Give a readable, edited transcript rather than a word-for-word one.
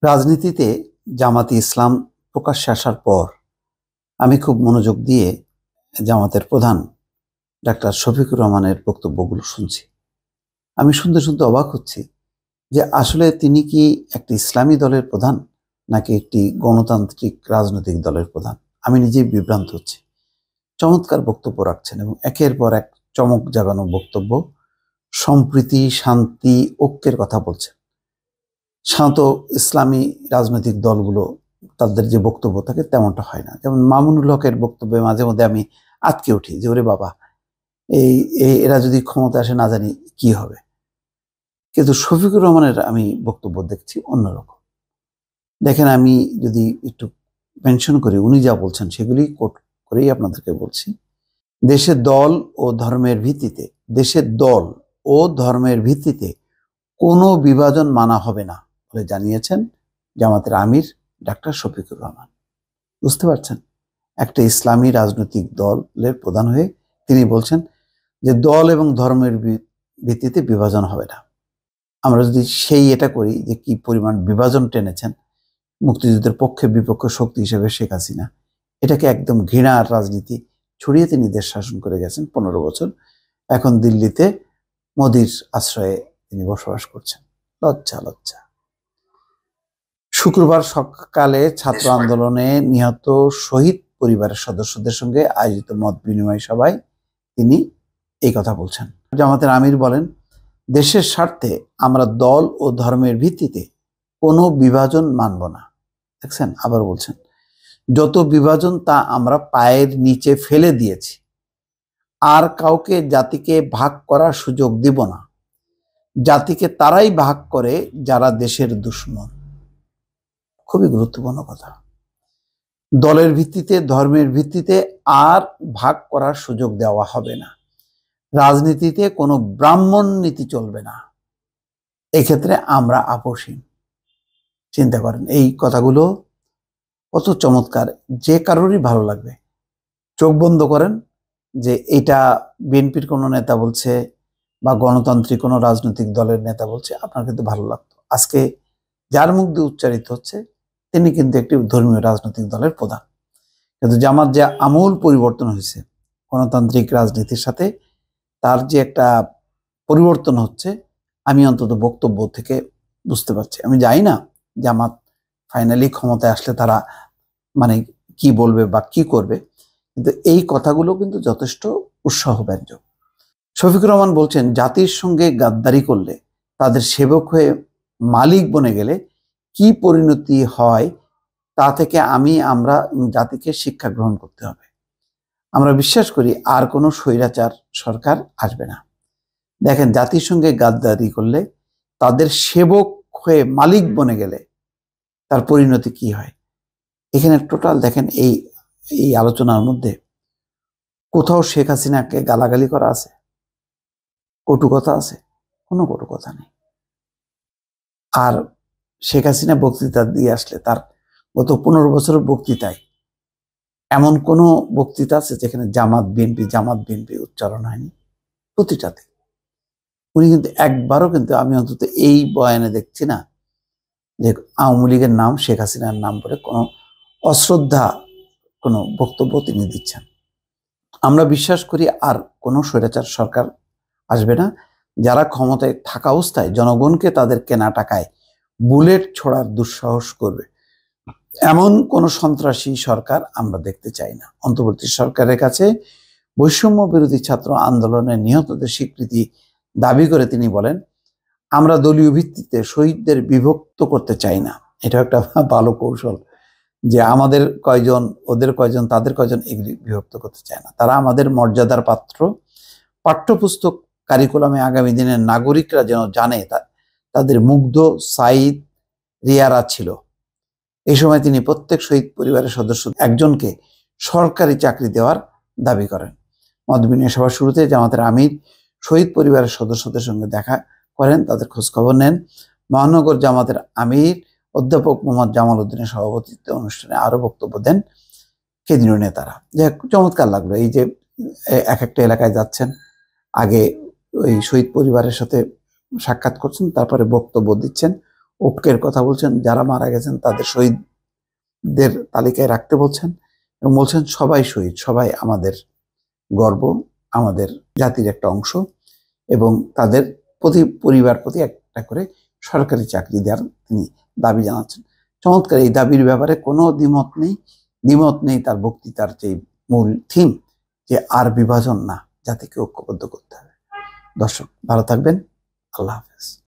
রাজনীতিতে জামাতে ইসলাম প্রকাশ্যে আসার পর আমি খুব মনোযোগ দিয়ে জামাতের প্রধান ডাক্তার শফিকুর রহমানের বক্তব্যগুলো শুনছি। আমি শুনতে শুনতে অবাক হচ্ছি যে আসলে তিনি কি একটি ইসলামী দলের প্রধান নাকি একটি গণতান্ত্রিক রাজনৈতিক দলের প্রধান। আমি নিজেই বিভ্রান্ত হচ্ছি। চমৎকার বক্তব্য রাখছেন এবং একের পর এক চমক জাগানো বক্তব্য, সম্প্রীতি, শান্তি, ঐক্যের কথা বলছেন। সাধারণত ইসলামী রাজনৈতিক দলগুলো তাদের যে বক্তব্য থাকে তেমনটা হয় না। যেমন মামুনুল হকের বক্তব্যে মাঝে মধ্যে আমি আটকে উঠি যে ওরে বাবা, এরা যদি ক্ষমতা আসে না জানি কি হবে। কিন্তু শফিকুর রহমানের আমি বক্তব্য দেখছি অন্যরকম। দেখেন, আমি যদি একটু মেনশন করি, উনি যা বলছেন সেগুলি কোট করেই আপনাদেরকে বলছি। দেশের দল ও ধর্মের ভিত্তিতে কোনো বিভাজন মানা হবে না বলে জানিয়েছেন জামাতের আমির ডাক্তার শফিকুর রহমান। বুঝতে পারছেন, একটা ইসলামী রাজনৈতিক দলের প্রধান হয়ে তিনি বলছেন যে দল এবং ধর্মের ভিত্তিতে বিভাজন হবে না। আমরা যদি এটা করি যে কি পরিমাণ বিভাজন টেনেছেন মুক্তিযুদ্ধের পক্ষে বিপক্ষে শক্তি হিসেবে শেখ হাসিনা, এটাকে একদম ঘৃণার রাজনীতি ছড়িয়ে তিনি দেশ শাসন করে গেছেন 15 বছর। এখন দিল্লিতে মোদির আশ্রয়ে তিনি বসবাস করছেন। লজ্জা লজ্জা। শুক্রবার সকালে ছাত্র আন্দোলনে নিহত শহীদ পরিবারের সদস্যদের সঙ্গে আয়োজিত মত বিনিময় সভায় তিনি এই কথা বলছেন। জামাতের আমির বলেন, দেশের স্বার্থে আমরা দল ও ধর্মের ভিত্তিতে কোনো বিভাজন মানব না। দেখছেন, আবার বলছেন, যত বিভাজন তা আমরা পায়ের নিচে ফেলে দিয়েছি। আর কাউকে জাতিকে ভাগ করার সুযোগ দিব না। জাতিকে তারাই ভাগ করে যারা দেশের দুশ্মন। খুবই গুরুত্বপূর্ণ কথা। দলের ভিত্তিতে, ধর্মের ভিত্তিতে আর ভাগ করার সুযোগ দেওয়া হবে না। রাজনীতিতে কোনো ব্রাহ্মণ নীতি চলবে না। এক্ষেত্রে আমরা আপোষহীন। চিন্তা করেন, এই কথাগুলো কত চমৎকার, যে কারোরই ভালো লাগবে। চোখ বন্ধ করেন যে এটা বিএনপির কোনো নেতা বলছে বা গণতান্ত্রিক কোনো রাজনৈতিক দলের নেতা বলছে, আপনার কিন্তু ভালো লাগতো। আজকে যার মুখ দিয়ে উচ্চারিত হচ্ছে তিনি কিন্তু একটি ধর্মীয় রাজনৈতিক দলের প্রধান। কিন্তু জামাত যে আমূল পরিবর্তন হয়েছে গণতান্ত্রিক রাজনীতির সাথে, তার যে একটা পরিবর্তন হচ্ছে, আমি অন্তত বক্তব্য থেকে বুঝতে পারছি। আমি জানি না জামাত ফাইনালি ক্ষমতায় আসলে তারা মানে কি বলবে বা কি করবে, কিন্তু এই কথাগুলো কিন্তু যথেষ্ট উৎসাহব্যঞ্জক। শফিকুর রহমান বলছেন, জাতির সঙ্গে গাদ্দারি করলে, তাদের সেবক হয়ে মালিক বনে গেলে কি পরিণতি হয় তা থেকে আমরা জাতিকে শিক্ষা গ্রহণ করতে হবে। আমরা বিশ্বাস করি আর কোনো স্বৈরাচার সরকার আসবে না। দেখেন, জাতির সঙ্গে গাদ্দারি করলে, তাদের সেবক হয়ে মালিক বনে গেলে তার পরিণতি কি হয়। এখানে টোটাল দেখেন, এই আলোচনার মধ্যে কোথাও শেখ হাসিনাকে গালাগালি করা আছে, কটু কথা আছে? কোনো কটু কথা নেই। আর শেখ হাসিনা বক্তৃতা দিয়ে আসলে তার গত 15 বছরের বক্তৃতায় এমন কোনো বক্তৃতা আছে যেখানে জামাত বিএনপি উচ্চারণ হয়নি? প্রতিটাতে উনি কিন্তু একবারও, কিন্তু আমি অন্তত এই বয়ানে দেখছি না যে আওয়ামী লীগের নাম, শেখ হাসিনার নাম বলে কোনো অশ্রদ্ধা কোনো বক্তব্য তিনি দিচ্ছেন। আমরা বিশ্বাস করি আর কোনো স্বৈরাচার সরকার আসবে না, যারা ক্ষমতায় থাকা অবস্থায় জনগণকে তাদের কেনা টাকায় বুলেট ছোড়ার দুঃসাহস করবে, এমন কোন সন্ত্রাসী সরকার আমরা দেখতে চাই না। অন্তর্বর্তী সরকারের কাছে বৈষম্য বিরোধী ছাত্র আন্দোলনে নিহতদের স্বীকৃতি দাবি করে তিনি বলেন, আমরা দলীয় ভিত্তিতে শহীদদের বিভক্ত করতে চাই না। এটা একটা ভালো কৌশল যে আমাদের কয়জন, ওদের কয়জন, তাদের কয়জন, এগুলি বিভক্ত করতে চায় না। তারা আমাদের মর্যাদার পাত্র। পাঠ্যপুস্তক কারিকুলামে আগামী দিনের নাগরিকরা যেন জানে তাদের মুগ্ধ সাইদ রিয়ারা ছিল। এই সময় তিনি প্রত্যেক শহীদ পরিবারের সদস্য একজনকে সরকারি চাকরি দেওয়ার দাবি করেন। মত বিনিময় সভার শুরুতে জামাতের আমির শহীদ পরিবারের সদস্যদের সঙ্গে দেখা করেন, তাদের খোঁজ খবর নেন। মহানগর জামাতের আমির অধ্যাপক মোহাম্মদ জামাল উদ্দিনের সভাপতিত্বে অনুষ্ঠানে আরো বক্তব্য দেন কেন্দ্রীয় নেতারা। যে চমৎকার লাগলো, এই যে এক একটা এলাকায় যাচ্ছেন, আগে ওই শহীদ পরিবারের সাথে সাক্ষাৎ করছেন, তারপরে বক্তব্য দিচ্ছেন, ঐক্যের কথা বলছেন, যারা মারা গেছেন তাদের শহীদদের তালিকায় রাখতে বলছেন এবং বলছেন সবাই শহীদ, সবাই আমাদের গর্ব, আমাদের জাতির একটা অংশ, এবং তাদের প্রতি পরিবার প্রতি একটা করে সরকারি চাকরি দেওয়ার তিনি দাবি জানাচ্ছেন। চমৎকার, এই দাবির ব্যাপারে কোনো দ্বিমত নেই তার বক্তৃতার যে মূল থিম, যে আর বিভাজন না, জাতিকে ঐক্যবদ্ধ করতে হবে। দর্শক ভালো থাকবেন, আল্লাহ হাফেজ।